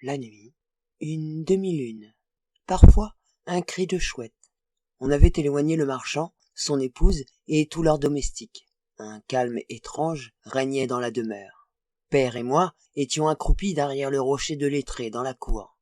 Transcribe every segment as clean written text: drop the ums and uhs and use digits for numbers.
La nuit, une demi-lune, parfois un cri de chouette. On avait éloigné le marchand, son épouse et tous leurs domestiques. Un calme étrange régnait dans la demeure. Père et moi étions accroupis derrière le rocher de lettré dans la cour.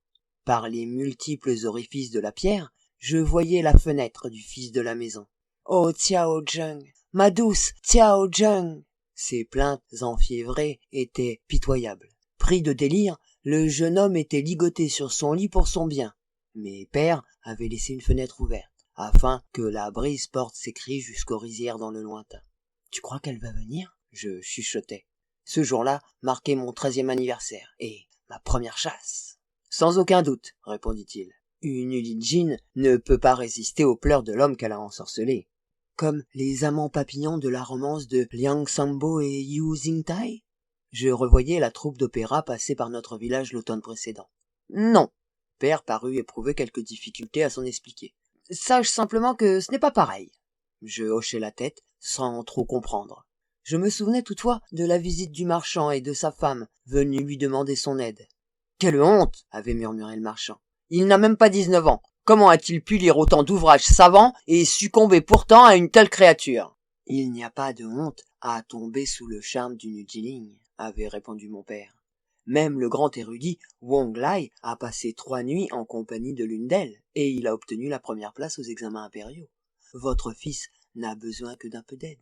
Par les multiples orifices de la pierre, je voyais la fenêtre du fils de la maison. « Oh Xiao Zheng, ma douce Xiao Zheng !» Ses plaintes enfiévrées étaient pitoyables. Pris de délire, le jeune homme était ligoté sur son lit pour son bien. Mais père avait laissé une fenêtre ouverte, afin que la brise porte ses cris jusqu'aux rizières dans le lointain. « Tu crois qu'elle va venir ?» je chuchotais. Ce jour-là marquait mon 13e anniversaire et ma première chasse. « Sans aucun doute, répondit-il. Une Ulijin ne peut pas résister aux pleurs de l'homme qu'elle a ensorcelé. Comme les amants papillons de la romance de Liang Sambo et Yu Xingtai ? Je revoyais la troupe d'opéra passer par notre village l'automne précédent. Non. Père parut éprouver quelques difficultés à s'en expliquer. Sache simplement que ce n'est pas pareil. Je hochai la tête, sans trop comprendre. Je me souvenais toutefois de la visite du marchand et de sa femme, venue lui demander son aide. Quelle honte, avait murmuré le marchand. Il n'a même pas 19 ans. Comment a-t-il pu lire autant d'ouvrages savants et succomber pourtant à une telle créature? Il n'y a pas de honte à tomber sous le charme d'une Jiling, avait répondu mon père. Même le grand érudit Wong Lai a passé 3 nuits en compagnie de l'une d'elles, et il a obtenu la première place aux examens impériaux. Votre fils n'a besoin que d'un peu d'aide.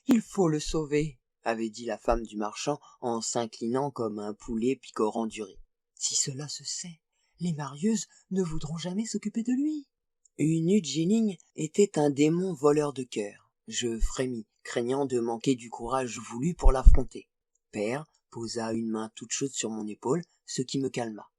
Il faut le sauver, avait dit la femme du marchand en s'inclinant comme un poulet picorant du riz. Si cela se sait, les marieuses ne voudront jamais s'occuper de lui. Une Jiling était un démon voleur de cœur. Je frémis, craignant de manquer du courage voulu pour l'affronter. Père posa une main toute chaude sur mon épaule, ce qui me calma.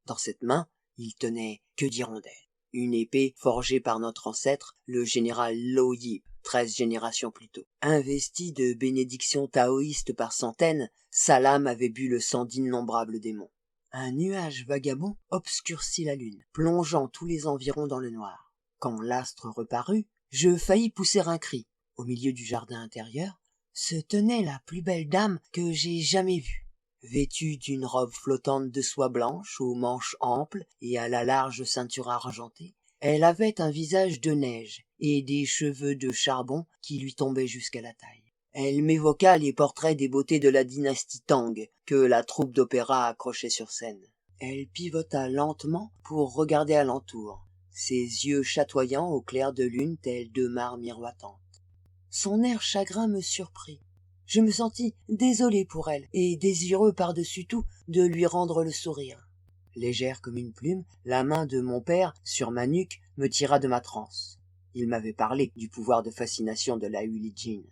Dans cette main, il tenait que d'hirondelle. Une épée forgée par notre ancêtre, le général Lo Yip, 13 générations plus tôt. Investie de bénédictions taoïstes par centaines, sa lame avait bu le sang d'innombrables démons. Un nuage vagabond obscurcit la lune, plongeant tous les environs dans le noir. Quand l'astre reparut, je faillis pousser un cri. Au milieu du jardin intérieur, se tenait la plus belle dame que j'ai jamais vue. Vêtue d'une robe flottante de soie blanche aux manches amples et à la large ceinture argentée, elle avait un visage de neige et des cheveux de charbon qui lui tombaient jusqu'à la taille. Elle m'évoqua les portraits des beautés de la dynastie Tang que la troupe d'opéra accrochait sur scène. Elle pivota lentement pour regarder alentour, ses yeux chatoyants au clair de lune tels 2 mares miroitantes. Son air chagrin me surprit. Je me sentis désolé pour elle et désireux par-dessus tout de lui rendre le sourire. Légère comme une plume, la main de mon père sur ma nuque me tira de ma transe. Il m'avait parlé du pouvoir de fascination de la Ulijin.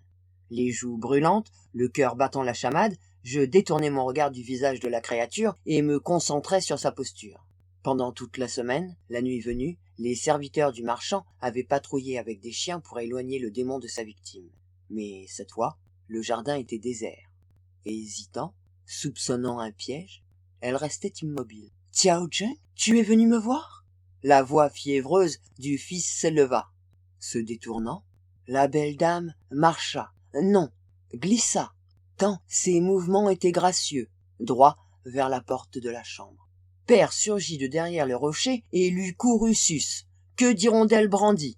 Les joues brûlantes, le cœur battant la chamade, je détournai mon regard du visage de la créature et me concentrai sur sa posture. Pendant toute la semaine, la nuit venue, les serviteurs du marchand avaient patrouillé avec des chiens pour éloigner le démon de sa victime. Mais cette fois, le jardin était désert. Hésitant, soupçonnant un piège, elle restait immobile. « Xiao Zheng, tu es venu me voir ?» La voix fiévreuse du fils s'éleva. Se détournant, la belle dame marcha, non, glissa, tant ses mouvements étaient gracieux, droit vers la porte de la chambre. Père surgit de derrière le rocher et lui courut sus, que d'hirondelles brandies.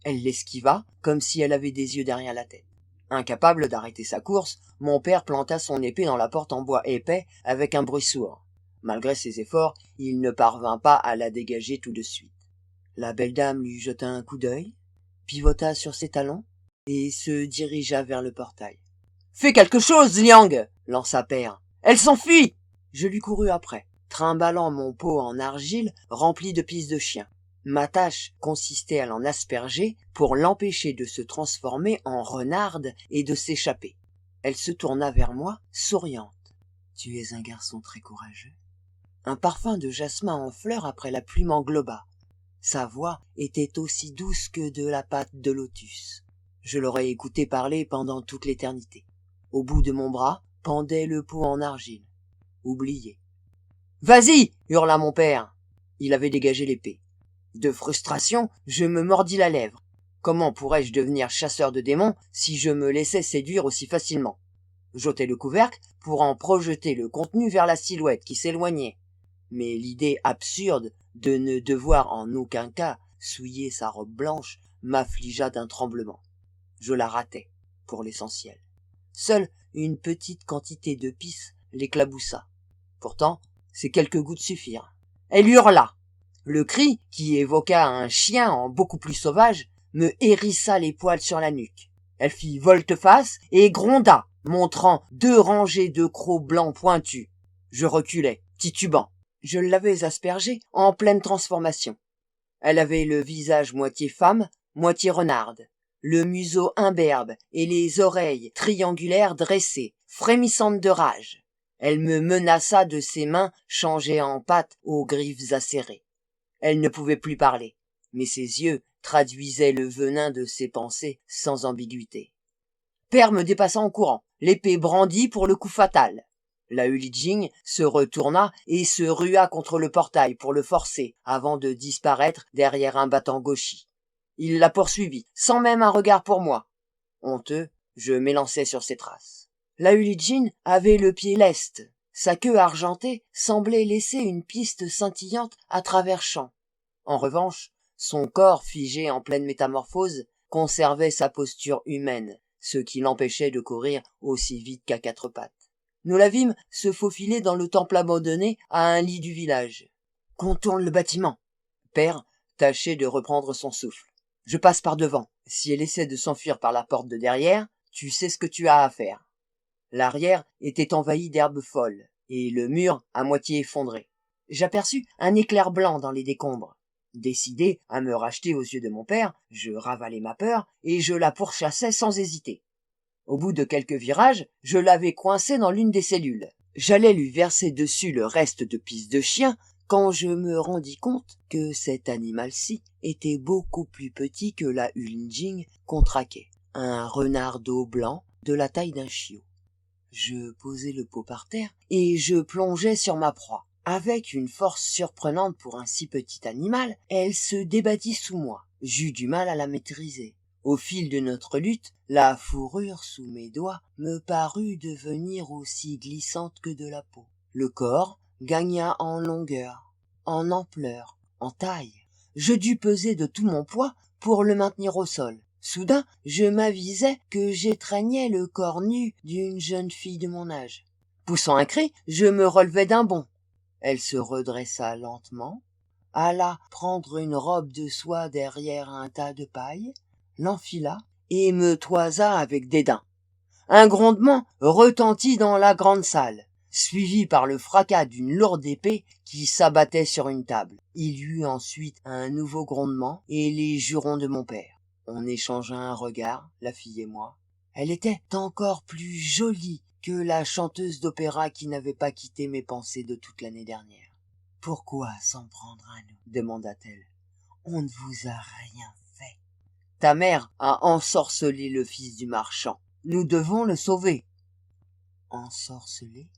Elle l'esquiva, comme si elle avait des yeux derrière la tête. Incapable d'arrêter sa course, mon père planta son épée dans la porte en bois épais avec un bruit sourd. Malgré ses efforts, il ne parvint pas à la dégager tout de suite. La belle dame lui jeta un coup d'œil, pivota sur ses talons et se dirigea vers le portail. « Fais quelque chose, Liang !» lança Père. « Elle s'enfuit !» Je lui courus après, trimballant mon pot en argile rempli de pisse de chien. Ma tâche consistait à l'en asperger pour l'empêcher de se transformer en renarde et de s'échapper. Elle se tourna vers moi, souriante. « Tu es un garçon très courageux. » Un parfum de jasmin en fleurs après la pluie m'engloba. Sa voix était aussi douce que de la pâte de lotus. Je l'aurais écouté parler pendant toute l'éternité. Au bout de mon bras pendait le pot en argile. Oublié. « Vas-y !» hurla mon père. Il avait dégagé l'épée. De frustration, je me mordis la lèvre. Comment pourrais-je devenir chasseur de démons si je me laissais séduire aussi facilement? J'ôtai le couvercle pour en projeter le contenu vers la silhouette qui s'éloignait. mais l'idée absurde de ne devoir en aucun cas souiller sa robe blanche m'affligea d'un tremblement. Je la ratai, pour l'essentiel. Seule une petite quantité de pisse l'éclaboussa. Pourtant, ces quelques gouttes suffirent. Elle hurla. Le cri, qui évoqua un chien en beaucoup plus sauvage, me hérissa les poils sur la nuque. Elle fit volte-face et gronda, montrant 2 rangées de crocs blancs pointus. Je reculai, titubant. Je l'avais aspergée en pleine transformation. Elle avait le visage moitié femme, moitié renarde, le museau imberbe et les oreilles triangulaires dressées, frémissantes de rage. Elle me menaça de ses mains changées en pattes aux griffes acérées. Elle ne pouvait plus parler, mais ses yeux traduisaient le venin de ses pensées sans ambiguïté. Père me dépassa en courant, l'épée brandie pour le coup fatal. La Hulijing se retourna et se rua contre le portail pour le forcer avant de disparaître derrière un battant gauchi. Il la poursuivit, sans même un regard pour moi. Honteux, je m'élançai sur ses traces. La Hulijing avait le pied leste. Sa queue argentée semblait laisser une piste scintillante à travers champs. En revanche, son corps figé en pleine métamorphose conservait sa posture humaine, ce qui l'empêchait de courir aussi vite qu'à 4 pattes. Nous la vîmes se faufiler dans le temple abandonné à un lit du village. « Contourne le bâtiment !» Père tâchait de reprendre son souffle. « Je passe par devant. Si elle essaie de s'enfuir par la porte de derrière, tu sais ce que tu as à faire. » L'arrière était envahi d'herbes folles, et le mur à moitié effondré. J'aperçus un éclair blanc dans les décombres. Décidé à me racheter aux yeux de mon père, je ravalai ma peur et je la pourchassai sans hésiter. Au bout de quelques virages, je l'avais coincée dans l'une des cellules. J'allais lui verser dessus le reste de pisse de chien quand je me rendis compte que cet animal-ci était beaucoup plus petit que la Hulijing qu'on traquait. Un renard d'eau blanc de la taille d'un chiot. Je posai le pot par terre et je plongeai sur ma proie. Avec une force surprenante pour un si petit animal, elle se débattit sous moi. J'eus du mal à la maîtriser. Au fil de notre lutte, la fourrure sous mes doigts me parut devenir aussi glissante que de la peau. Le corps gagna en longueur, en ampleur, en taille. Je dus peser de tout mon poids pour le maintenir au sol. Soudain, je m'avisai que j'étreignais le corps nu d'une jeune fille de mon âge. Poussant un cri, je me relevai d'un bond. Elle se redressa lentement, alla prendre une robe de soie derrière un tas de paille, l'enfila et me toisa avec dédain. Un grondement retentit dans la grande salle, suivi par le fracas d'une lourde épée qui s'abattait sur une table. Il y eut ensuite un nouveau grondement et les jurons de mon père. On échangea un regard, la fille et moi. Elle était encore plus jolie que la chanteuse d'opéra qui n'avait pas quitté mes pensées de toute l'année dernière. « Pourquoi s'en prendre à nous ?» demanda-t-elle. « On ne vous a rien fait. Ta mère a ensorcelé le fils du marchand. Nous devons le sauver. » Ensorcelé ?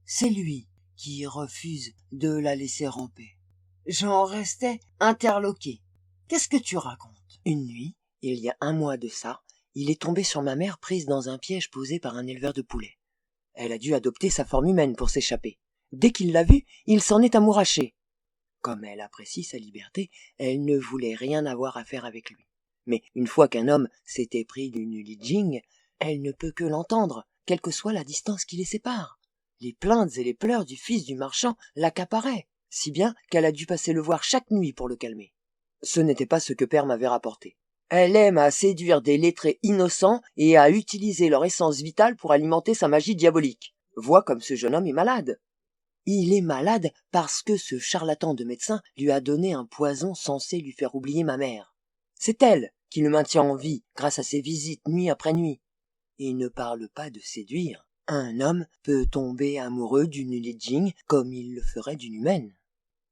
C'est lui qui refuse de la laisser en paix. J'en restais interloqué. Qu'est-ce que tu racontes ? Une nuit, il y a 1 mois de ça, il est tombé sur ma mère prise dans un piège posé par un éleveur de poulets. Elle a dû adopter sa forme humaine pour s'échapper. Dès qu'il l'a vue, il s'en est amouraché. Comme elle apprécie sa liberté, elle ne voulait rien avoir à faire avec lui. Mais une fois qu'un homme s'est épris d'une Hulijing, elle ne peut que l'entendre, quelle que soit la distance qui les sépare. Les plaintes et les pleurs du fils du marchand l'accaparaient, si bien qu'elle a dû passer le voir chaque nuit pour le calmer. Ce n'était pas ce que père m'avait rapporté. Elle aime à séduire des lettrés innocents et à utiliser leur essence vitale pour alimenter sa magie diabolique. Vois comme ce jeune homme est malade. Il est malade parce que ce charlatan de médecin lui a donné un poison censé lui faire oublier ma mère. C'est elle qui le maintient en vie grâce à ses visites nuit après nuit. Et ne parle pas de séduire. Un homme peut tomber amoureux d'une Hulijing comme il le ferait d'une humaine.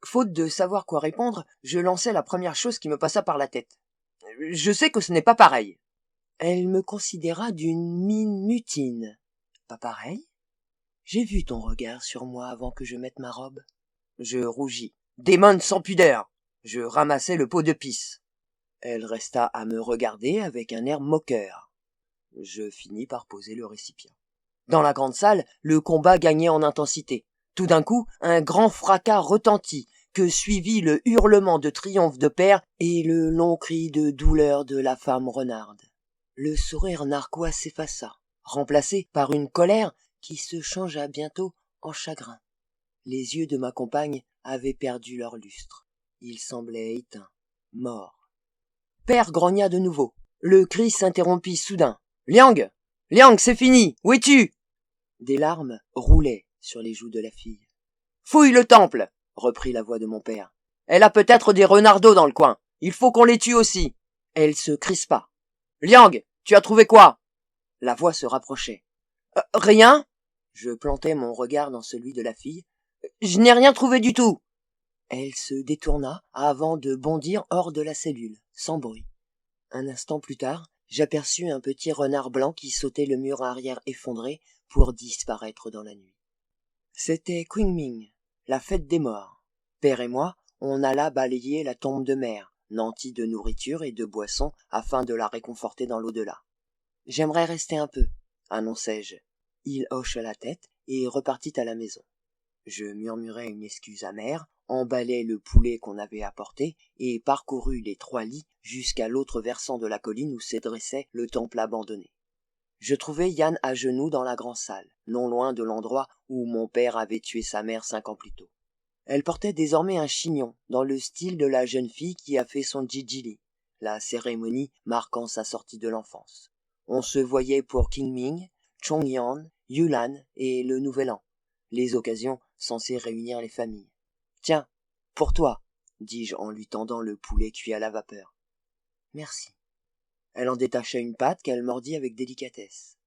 Faute de savoir quoi répondre, je lançai la première chose qui me passa par la tête. Je sais que ce n'est pas pareil. Elle me considéra d'une mine mutine. Pas pareil ? J'ai vu ton regard sur moi avant que je mette ma robe. Je rougis. Démon sans pudeur ! Je ramassai le pot de pisse. Elle resta à me regarder avec un air moqueur. Je finis par poser le récipient. Dans la grande salle, le combat gagnait en intensité. Tout d'un coup, un grand fracas retentit, que suivit le hurlement de triomphe de père et le long cri de douleur de la femme renarde. Le sourire narquois s'effaça, remplacé par une colère qui se changea bientôt en chagrin. Les yeux de ma compagne avaient perdu leur lustre. Ils semblaient éteints, morts. Père grogna de nouveau. Le cri s'interrompit soudain. « Liang! Liang, c'est fini! Où es-tu » Des larmes roulaient sur les joues de la fille. « Fouille le temple !» reprit la voix de mon père. « Elle a peut-être des renardeaux dans le coin. Il faut qu'on les tue aussi. » Elle se crispa. « Liang, tu as trouvé quoi ?» La voix se rapprochait. « Rien ?» Je plantai mon regard dans celui de la fille. « Je n'ai rien trouvé du tout. » Elle se détourna avant de bondir hors de la cellule, sans bruit. Un instant plus tard, j'aperçus un petit renard blanc qui sautait le mur arrière effondré pour disparaître dans la nuit. C'était Qingming, la fête des morts. Père et moi, on alla balayer la tombe de mère, nantie de nourriture et de boissons afin de la réconforter dans l'au-delà. « J'aimerais rester un peu, » annonçai-je. Il hocha la tête et repartit à la maison. Je murmurai une excuse amère, emballai le poulet qu'on avait apporté et parcourus les 3 lits jusqu'à l'autre versant de la colline où se dressait le temple abandonné. Je trouvai Yann à genoux dans la grande salle, non loin de l'endroit où mon père avait tué sa mère 5 ans plus tôt. Elle portait désormais un chignon, dans le style de la jeune fille qui a fait son jijili, la cérémonie marquant sa sortie de l'enfance. On se voyait pour Qingming, Chongyan, Yulan et le Nouvel An, les occasions censées réunir les familles. « Tiens, pour toi, » dis-je en lui tendant le poulet cuit à la vapeur. « Merci. » Elle en détacha une patte qu'elle mordit avec délicatesse.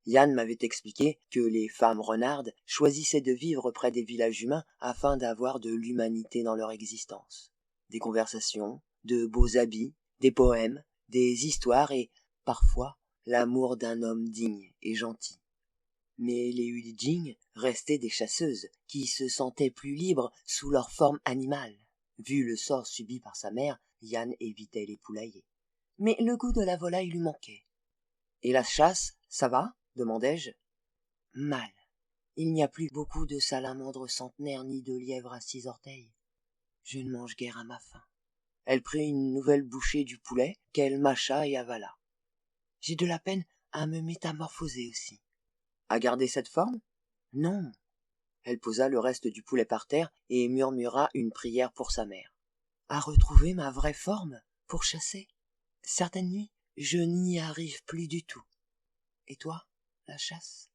Yann m'avait expliqué que les femmes renardes choisissaient de vivre près des villages humains afin d'avoir de l'humanité dans leur existence. Des conversations, de beaux habits, des poèmes, des histoires et, parfois, l'amour d'un homme digne et gentil. Mais les Huijing restaient des chasseuses qui se sentaient plus libres sous leur forme animale. Vu le sort subi par sa mère, Yann évitait les poulaillers. Mais le goût de la volaille lui manquait. « Et la chasse, ça va ?» demandai-je. « Mal. Il n'y a plus beaucoup de salamandres centenaires ni de lièvres à 6 orteils. Je ne mange guère à ma faim. » Elle prit une nouvelle bouchée du poulet qu'elle mâcha et avala. « J'ai de la peine à me métamorphoser aussi. »« À garder cette forme ? » ?»« Non. » Elle posa le reste du poulet par terre et murmura une prière pour sa mère. « À retrouver ma vraie forme pour chasser ? Certaines nuits, je n'y arrive plus du tout. Et toi, la chasse ? »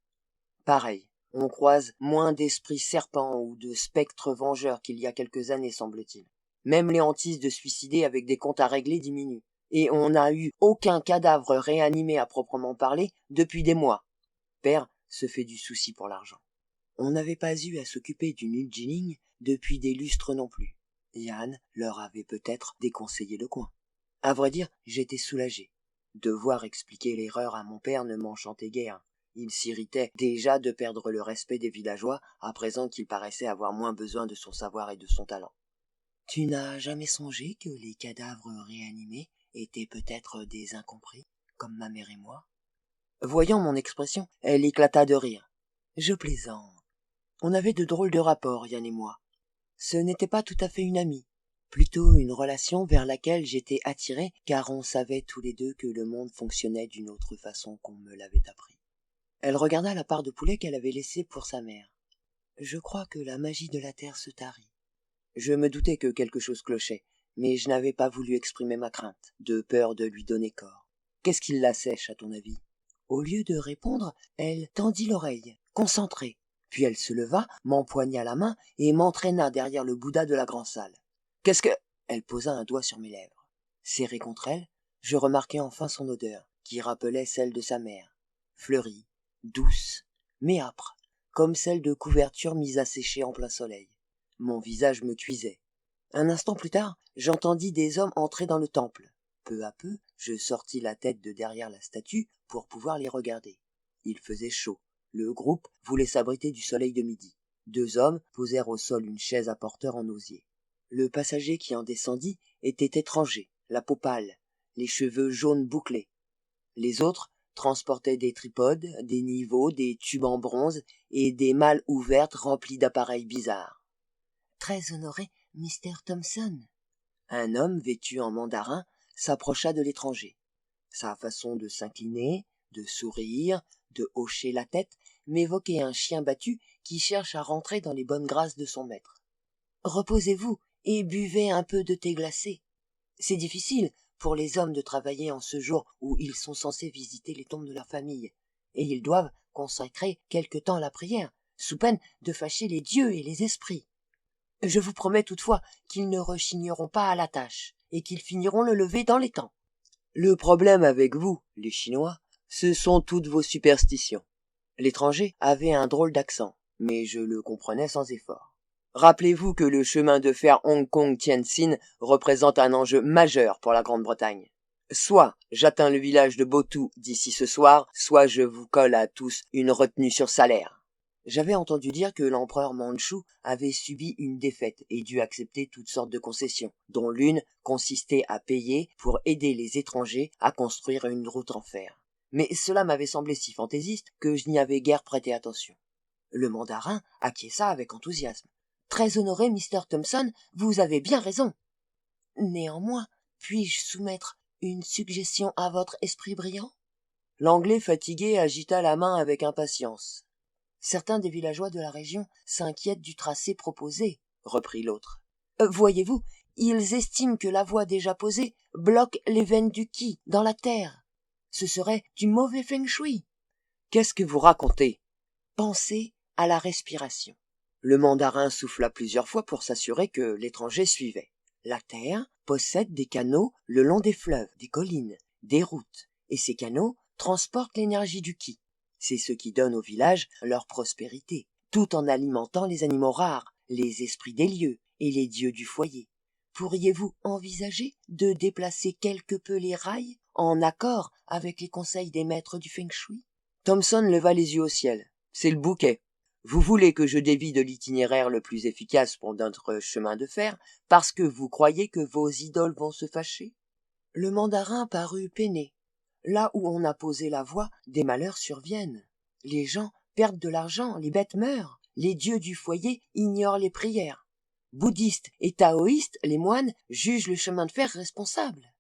Pareil, on croise moins d'esprits serpents ou de spectres vengeurs qu'il y a quelques années, semble-t-il. Même les hantises de suicider avec des comptes à régler diminuent. Et on n'a eu aucun cadavre réanimé à proprement parler depuis des mois. Père se fait du souci pour l'argent. On n'avait pas eu à s'occuper du Nuljiling depuis des lustres non plus. Yann leur avait peut-être déconseillé le coin. À vrai dire, j'étais soulagé. Devoir expliquer l'erreur à mon père ne m'enchantait guère. Il s'irritait déjà de perdre le respect des villageois, à présent qu'il paraissait avoir moins besoin de son savoir et de son talent. « Tu n'as jamais songé que les cadavres réanimés étaient peut-être des incompris, comme ma mère et moi ?» Voyant mon expression, elle éclata de rire. « Je plaisante. On avait de drôles de rapports, Yann et moi. Ce n'était pas tout à fait une amie. Plutôt une relation vers laquelle j'étais attiré, car on savait tous les deux que le monde fonctionnait d'une autre façon qu'on me l'avait appris. » Elle regarda la part de poulet qu'elle avait laissée pour sa mère. « Je crois que la magie de la terre se tarit. » Je me doutais que quelque chose clochait, mais je n'avais pas voulu exprimer ma crainte, de peur de lui donner corps. Qu'est-ce qui l'assèche, à ton avis ? Au lieu de répondre, elle tendit l'oreille, concentrée. Puis elle se leva, m'empoigna la main et m'entraîna derrière le Bouddha de la grande salle. « Qu'est-ce que... » Elle posa un doigt sur mes lèvres. Serré contre elle, je remarquai enfin son odeur, qui rappelait celle de sa mère. Fleurie, douce, mais âpre, comme celle de couverture mise à sécher en plein soleil. Mon visage me cuisait. Un instant plus tard, j'entendis des hommes entrer dans le temple. Peu à peu, je sortis la tête de derrière la statue pour pouvoir les regarder. Il faisait chaud. Le groupe voulait s'abriter du soleil de midi. 2 hommes posèrent au sol une chaise à porteur en osier. Le passager qui en descendit était étranger, la peau pâle, les cheveux jaunes bouclés. Les autres transportaient des tripodes, des niveaux, des tubes en bronze et des malles ouvertes remplies d'appareils bizarres. « Très honoré, Mr. Thompson. » Un homme vêtu en mandarin s'approcha de l'étranger. Sa façon de s'incliner, de sourire, de hocher la tête m'évoquait un chien battu qui cherche à rentrer dans les bonnes grâces de son maître. « Reposez-vous et buvez un peu de thé glacé. C'est difficile pour les hommes de travailler en ce jour où ils sont censés visiter les tombes de leur famille, et ils doivent consacrer quelque temps à la prière, sous peine de fâcher les dieux et les esprits. Je vous promets toutefois qu'ils ne rechigneront pas à la tâche, et qu'ils finiront le lever dans les temps. Le problème avec vous, les Chinois, ce sont toutes vos superstitions. » L'étranger avait un drôle d'accent, mais je le comprenais sans effort. Rappelez-vous que le chemin de fer Hong Kong-Tientsin représente un enjeu majeur pour la Grande-Bretagne. Soit j'atteins le village de Botou d'ici ce soir, soit je vous colle à tous une retenue sur salaire. J'avais entendu dire que l'empereur Mandchou avait subi une défaite et dû accepter toutes sortes de concessions, dont l'une consistait à payer pour aider les étrangers à construire une route en fer. Mais cela m'avait semblé si fantaisiste que je n'y avais guère prêté attention. Le mandarin acquiesça avec enthousiasme. « Très honoré, Mr. Thompson, vous avez bien raison. Néanmoins, puis-je soumettre une suggestion à votre esprit brillant ?» L'anglais fatigué agita la main avec impatience. « Certains des villageois de la région s'inquiètent du tracé proposé, » reprit l'autre. « Voyez-vous, ils estiment que la voie déjà posée bloque les veines du qi dans la terre. Ce serait du mauvais feng shui. »« Qu'est-ce que vous racontez ?»« Pensez à la respiration. » Le mandarin souffla plusieurs fois pour s'assurer que l'étranger suivait. La terre possède des canaux le long des fleuves, des collines, des routes, et ces canaux transportent l'énergie du qi. C'est ce qui donne au village leur prospérité, tout en alimentant les animaux rares, les esprits des lieux et les dieux du foyer. Pourriez-vous envisager de déplacer quelque peu les rails en accord avec les conseils des maîtres du feng shui ? Thomson leva les yeux au ciel. « C'est le bouquet. Vous voulez que je dévie de l'itinéraire le plus efficace pour notre chemin de fer parce que vous croyez que vos idoles vont se fâcher ?» Le mandarin parut peiné. Là où on a posé la voie, des malheurs surviennent. Les gens perdent de l'argent, les bêtes meurent, les dieux du foyer ignorent les prières. Bouddhistes et taoïstes, les moines, jugent le chemin de fer responsable.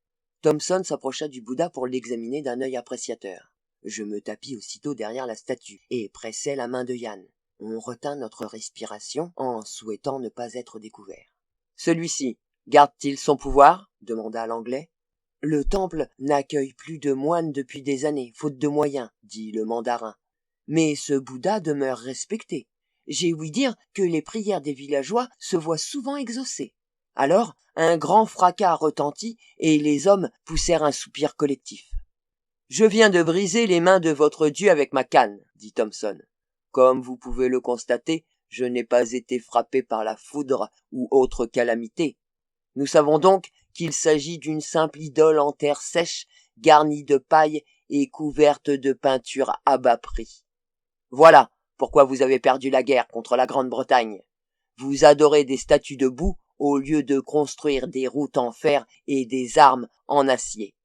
Thomson s'approcha du Bouddha pour l'examiner d'un œil appréciateur. Je me tapis aussitôt derrière la statue et pressai la main de Yann. On retint notre respiration en souhaitant ne pas être découvert. « Celui-ci, garde-t-il son pouvoir ?» demanda l'anglais. « Le temple n'accueille plus de moines depuis des années, faute de moyens, » dit le mandarin. « Mais ce Bouddha demeure respecté. J'ai ouï dire que les prières des villageois se voient souvent exaucées. » Alors, un grand fracas retentit et les hommes poussèrent un soupir collectif. « Je viens de briser les mains de votre dieu avec ma canne, » dit Thomson. « Comme vous pouvez le constater, je n'ai pas été frappé par la foudre ou autre calamité. Nous savons donc qu'il s'agit d'une simple idole en terre sèche, garnie de paille et couverte de peinture à bas prix. Voilà pourquoi vous avez perdu la guerre contre la Grande-Bretagne. Vous adorez des statues de boue au lieu de construire des routes en fer et des armes en acier. »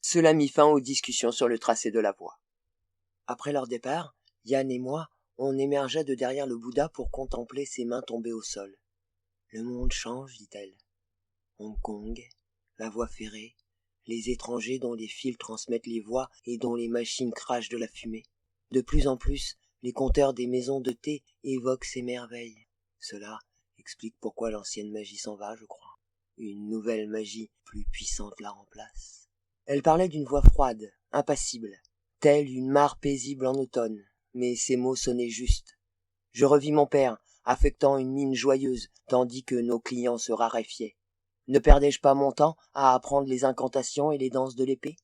Cela mit fin aux discussions sur le tracé de la voie. Après leur départ, Yann et moi, on émergea de derrière le Bouddha pour contempler ses mains tombées au sol. « Le monde change, dit-elle. Hong Kong, la voie ferrée, les étrangers dont les fils transmettent les voix et dont les machines crachent de la fumée. De plus en plus, les conteurs des maisons de thé évoquent ces merveilles. Cela explique pourquoi l'ancienne magie s'en va, je crois. Une nouvelle magie plus puissante la remplace. » Elle parlait d'une voix froide, impassible, telle une mare paisible en automne, mais ces mots sonnaient justes. Je revis mon père, affectant une mine joyeuse, tandis que nos clients se raréfiaient. Ne perdais-je pas mon temps à apprendre les incantations et les danses de l'épée ?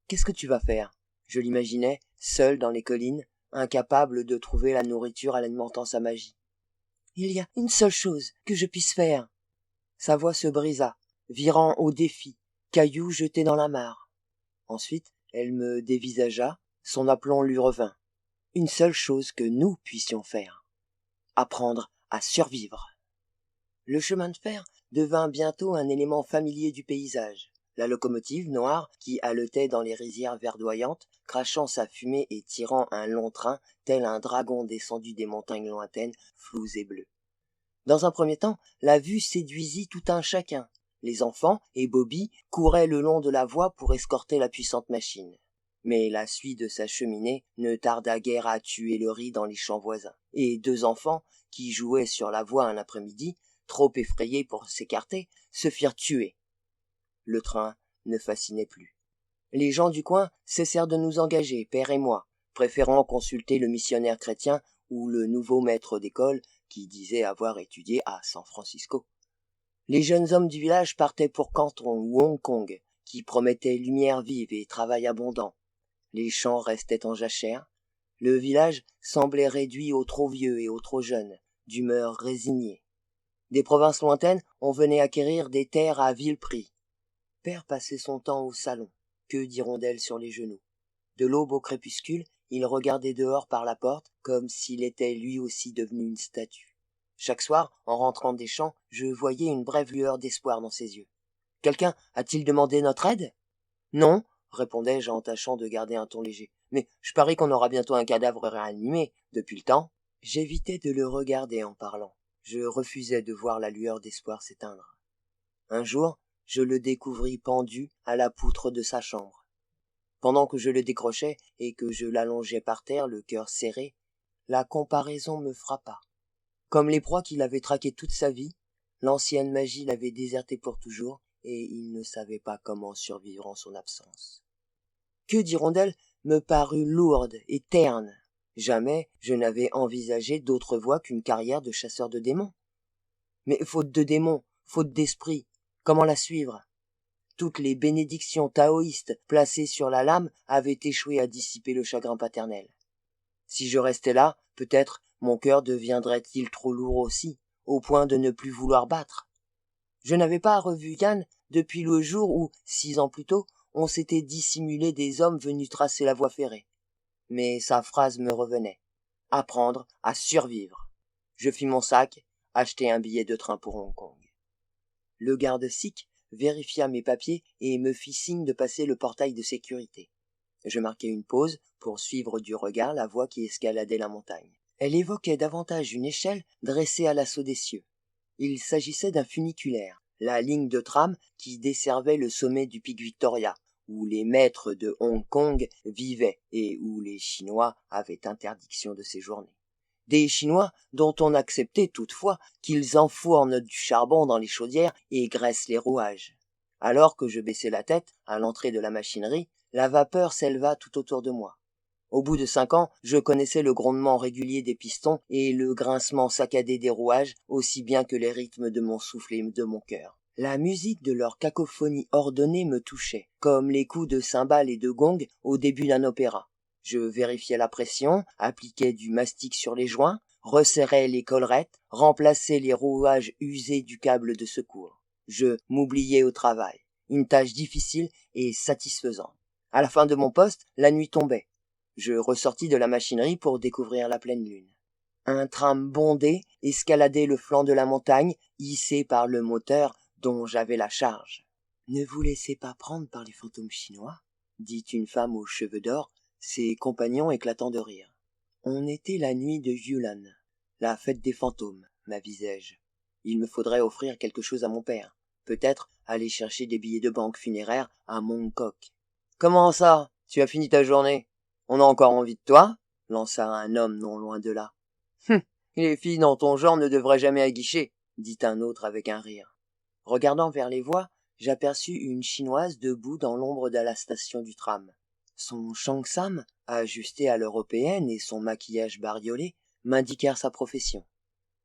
Qu'est-ce que tu vas faire ? Je l'imaginais, seul dans les collines, incapable de trouver la nourriture alimentant sa magie. Il y a une seule chose que je puisse faire. Sa voix se brisa, virant au défi, caillou jeté dans la mare. Ensuite, elle me dévisagea, son aplomb lui revint. Une seule chose que nous puissions faire. Apprendre à survivre. Le chemin de fer devint bientôt un élément familier du paysage. La locomotive noire qui haletait dans les rizières verdoyantes, crachant sa fumée et tirant un long train, tel un dragon descendu des montagnes lointaines, floues et bleues. Dans un premier temps, la vue séduisit tout un chacun. Les enfants et Bobby couraient le long de la voie pour escorter la puissante machine. Mais la suie de sa cheminée ne tarda guère à tuer le riz dans les champs voisins. Et 2 enfants, qui jouaient sur la voie un après-midi, trop effrayés pour s'écarter, se firent tuer. Le train ne fascinait plus. Les gens du coin cessèrent de nous engager, père et moi, préférant consulter le missionnaire chrétien ou le nouveau maître d'école qui disait avoir étudié à San Francisco. Les jeunes hommes du village partaient pour Canton ou Hong Kong, qui promettaient lumière vive et travail abondant. Les champs restaient en jachère. Le village semblait réduit aux trop vieux et aux trop jeunes, d'humeur résignée. Des provinces lointaines, on venait acquérir des terres à vil prix. Père passait son temps au salon, queue d'hirondelle sur les genoux. De l'aube au crépuscule, il regardait dehors par la porte, comme s'il était lui aussi devenu une statue. Chaque soir, en rentrant des champs, je voyais une brève lueur d'espoir dans ses yeux. « Quelqu'un a-t-il demandé notre aide ?»« Non, » répondais-je en tâchant de garder un ton léger. « Mais je parie qu'on aura bientôt un cadavre réanimé. Depuis le temps. » J'évitais de le regarder en parlant. Je refusais de voir la lueur d'espoir s'éteindre. Un jour, je le découvris pendu à la poutre de sa chambre. Pendant que je le décrochais et que je l'allongeais par terre, le cœur serré, la comparaison me frappa. Comme les proies qu'il avait traquées toute sa vie, l'ancienne magie l'avait déserté pour toujours, et il ne savait pas comment survivre en son absence. Queue d'hirondelle me parut lourde et terne. Jamais je n'avais envisagé d'autre voie qu'une carrière de chasseur de démons. Mais faute de démons, faute d'esprit, comment la suivre ? Toutes les bénédictions taoïstes placées sur la lame avaient échoué à dissiper le chagrin paternel. Si je restais là, peut-être mon cœur deviendrait-il trop lourd aussi, au point de ne plus vouloir battre. Je n'avais pas revu Yann depuis le jour où, 6 ans plus tôt, on s'était dissimulé des hommes venus tracer la voie ferrée. Mais sa phrase me revenait. Apprendre à survivre. Je fis mon sac, achetai un billet de train pour Hong Kong. Le garde sikh vérifia mes papiers et me fit signe de passer le portail de sécurité. Je marquai une pause pour suivre du regard la voie qui escaladait la montagne. Elle évoquait davantage une échelle dressée à l'assaut des cieux. Il s'agissait d'un funiculaire, la ligne de tram qui desservait le sommet du pic Victoria, où les maîtres de Hong Kong vivaient et où les Chinois avaient interdiction de séjourner. Des Chinois dont on acceptait toutefois qu'ils enfournent du charbon dans les chaudières et graissent les rouages. Alors que je baissais la tête à l'entrée de la machinerie, la vapeur s'éleva tout autour de moi. Au bout de 5 ans, je connaissais le grondement régulier des pistons et le grincement saccadé des rouages, aussi bien que les rythmes de mon souffle et de mon cœur. La musique de leur cacophonie ordonnée me touchait, comme les coups de cymbales et de gong au début d'un opéra. Je vérifiais la pression, appliquais du mastic sur les joints, resserrais les collerettes, remplaçais les rouages usés du câble de secours. Je m'oubliais au travail, une tâche difficile et satisfaisante. À la fin de mon poste, la nuit tombait. Je ressortis de la machinerie pour découvrir la pleine lune. Un tram bondé escaladait le flanc de la montagne, hissé par le moteur dont j'avais la charge. « Ne vous laissez pas prendre par les fantômes chinois » dit une femme aux cheveux d'or, ses compagnons éclatant de rire. On était la nuit de Yulan, la fête des fantômes, m'avisai-je. Il me faudrait offrir quelque chose à mon père. Peut-être aller chercher des billets de banque funéraires à Mongkok. « Comment ça ? Tu as fini ta journée ? On a encore envie de toi ?» lança un homme non loin de là. « Les filles dans ton genre ne devraient jamais aguicher » dit un autre avec un rire. Regardant vers les voies, j'aperçus une Chinoise debout dans l'ombre de la station du tram. Son changsam, ajusté à l'européenne, et son maquillage bariolé m'indiquèrent sa profession.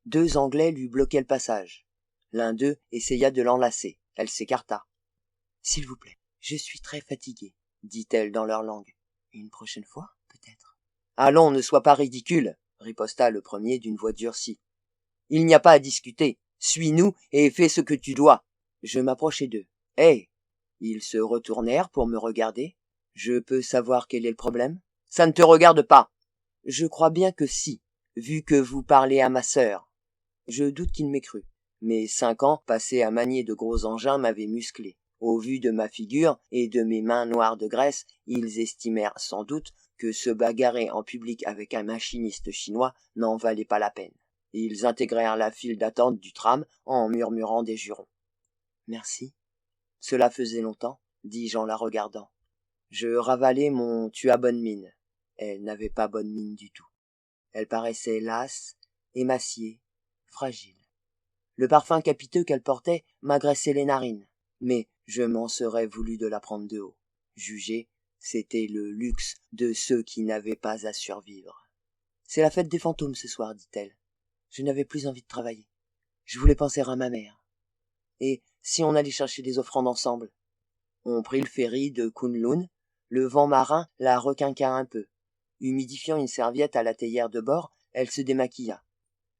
2 Anglais lui bloquaient le passage. L'un d'eux essaya de l'enlacer. Elle s'écarta. « S'il vous plaît, je suis très fatiguée, » dit-elle dans leur langue. « Une prochaine fois, peut-être. »« Allons, ne sois pas ridicule, » riposta le premier d'une voix durcie. « Il n'y a pas à discuter. Suis-nous et fais ce que tu dois. » Je m'approchai d'eux. « Hé !» Ils se retournèrent pour me regarder. « Je peux savoir quel est le problème ? » ?»« Ça ne te regarde pas. »« Je crois bien que si, vu que vous parlez à ma sœur. » Je doute qu'il m'ait cru. Mes 5 ans passés à manier de gros engins m'avaient musclé. Au vu de ma figure et de mes mains noires de graisse, ils estimèrent sans doute que se bagarrer en public avec un machiniste chinois n'en valait pas la peine. Ils intégrèrent la file d'attente du tram en murmurant des jurons. « Merci. Cela faisait longtemps, dis-je en la regardant. Je ravalai mon « tu as bonne mine ». Elle n'avait pas bonne mine du tout. Elle paraissait lasse, émaciée, fragile. Le parfum capiteux qu'elle portait m'agressait les narines, mais je m'en serais voulu de la prendre de haut. Juger, c'était le luxe de ceux qui n'avaient pas à survivre. « C'est la fête des fantômes ce soir, dit-elle. Je n'avais plus envie de travailler. Je voulais penser à ma mère. Et si on allait chercher des offrandes ensemble ? On prit le ferry de Kunlun. Le vent marin la requinqua un peu. Humidifiant une serviette à la théière de bord, elle se démaquilla.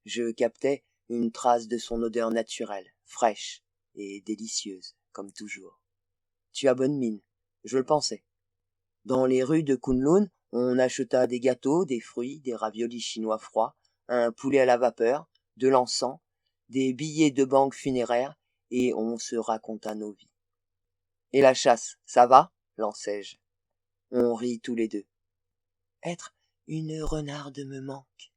Je captai une trace de son odeur naturelle, fraîche et délicieuse, comme toujours. Tu as bonne mine, je le pensais. Dans les rues de Kunlun, on acheta des gâteaux, des fruits, des raviolis chinois froids, un poulet à la vapeur, de l'encens, des billets de banque funéraires, et on se raconta nos vies. « Et la chasse, ça va ?» lançai-je. On rit tous les deux. « Être une renarde me manque. »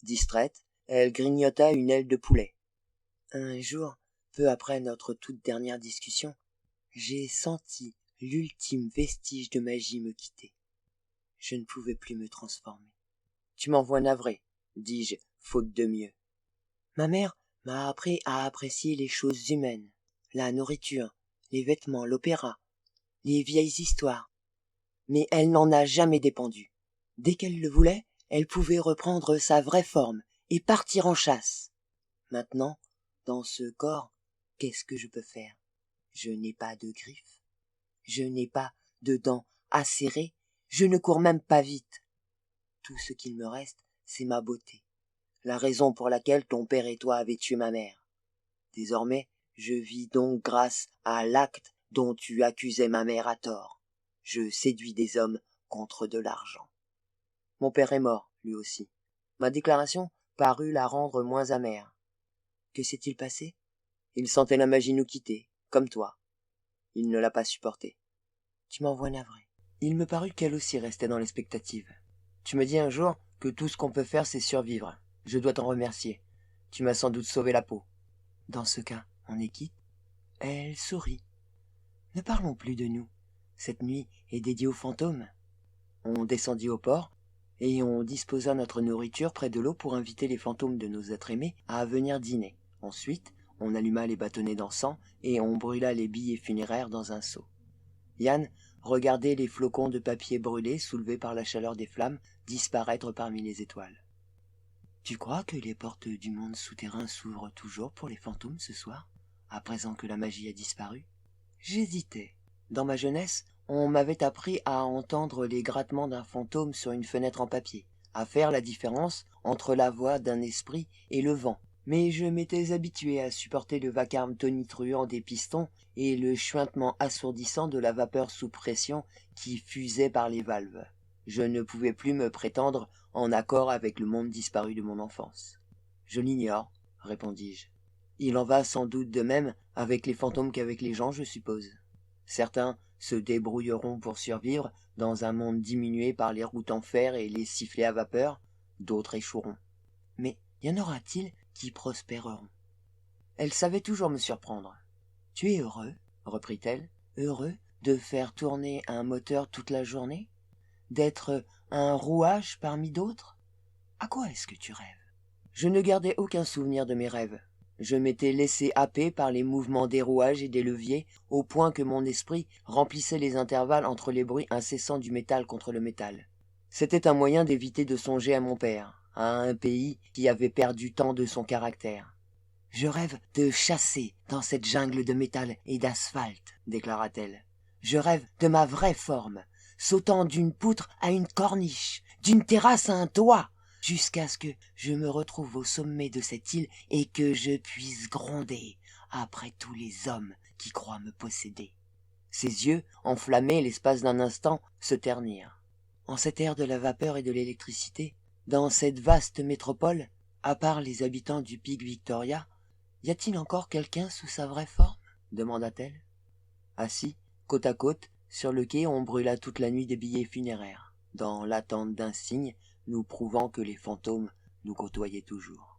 Distraite, elle grignota une aile de poulet. Un jour, peu après notre toute dernière discussion, j'ai senti l'ultime vestige de magie me quitter. Je ne pouvais plus me transformer. « Tu m'envoies navré, » dis-je, faute de mieux. Ma mère m'a appris à apprécier les choses humaines, la nourriture, les vêtements, l'opéra, les vieilles histoires. Mais elle n'en a jamais dépendu. Dès qu'elle le voulait, elle pouvait reprendre sa vraie forme et partir en chasse. Maintenant, dans ce corps, qu'est-ce que je peux faire ? Je n'ai pas de griffes, je n'ai pas de dents acérées, je ne cours même pas vite. Tout ce qu'il me reste, c'est ma beauté, la raison pour laquelle ton père et toi avez tué ma mère. Désormais, je vis donc grâce à l'acte dont tu accusais ma mère à tort. Je séduis des hommes contre de l'argent. Mon père est mort, lui aussi. Ma déclaration parut la rendre moins amère. Que s'est-il passé ? Il sentait la magie nous quitter, comme toi. Il ne l'a pas supporté. Tu m'envoies navré. Il me parut qu'elle aussi restait dans l'expectative. Tu me dis un jour que tout ce qu'on peut faire, c'est survivre. Je dois t'en remercier. Tu m'as sans doute sauvé la peau. Dans ce cas, on est quitte ? Elle sourit. Ne parlons plus de nous. Cette nuit est dédiée aux fantômes. On descendit au port, et on disposa notre nourriture près de l'eau pour inviter les fantômes de nos êtres aimés à venir dîner. Ensuite, on alluma les bâtonnets d'encens et on brûla les billets funéraires dans un seau. Yann regardait les flocons de papier brûlés soulevés par la chaleur des flammes disparaître parmi les étoiles. « Tu crois que les portes du monde souterrain s'ouvrent toujours pour les fantômes ce soir, à présent que la magie a disparu ?» J'hésitais. Dans ma jeunesse, on m'avait appris à entendre les grattements d'un fantôme sur une fenêtre en papier, à faire la différence entre la voix d'un esprit et le vent. Mais je m'étais habitué à supporter le vacarme tonitruant des pistons et le chuintement assourdissant de la vapeur sous pression qui fusait par les valves. Je ne pouvais plus me prétendre en accord avec le monde disparu de mon enfance. « Je l'ignore, » répondis-je. « Il en va sans doute de même avec les fantômes qu'avec les gens, je suppose. Certains se débrouilleront pour survivre dans un monde diminué par les routes en fer et les sifflets à vapeur, d'autres échoueront. Mais y en aura-t-il qui prospéreront ?» Elle savait toujours me surprendre. « Tu es heureux, » reprit-elle, « heureux de faire tourner un moteur toute la journée ? D'être un rouage parmi d'autres ? À quoi est-ce que tu rêves ?» Je ne gardais aucun souvenir de mes rêves. Je m'étais laissé happer par les mouvements des rouages et des leviers, au point que mon esprit remplissait les intervalles entre les bruits incessants du métal contre le métal. C'était un moyen d'éviter de songer à mon père, à un pays qui avait perdu tant de son caractère. « Je rêve de chasser dans cette jungle de métal et d'asphalte, » déclara-t-elle. « Je rêve de ma vraie forme, sautant d'une poutre à une corniche, d'une terrasse à un toit, jusqu'à ce que je me retrouve au sommet de cette île et que je puisse gronder après tous les hommes qui croient me posséder. » Ses yeux, enflammés l'espace d'un instant, se ternirent. En cette ère de la vapeur et de l'électricité, dans cette vaste métropole, à part les habitants du pic Victoria, y a-t-il encore quelqu'un sous sa vraie forme ? demanda-t-elle. Assis, côte à côte, sur le quai, on brûla toute la nuit des billets funéraires, dans l'attente d'un signe nous prouvant que les fantômes nous côtoyaient toujours.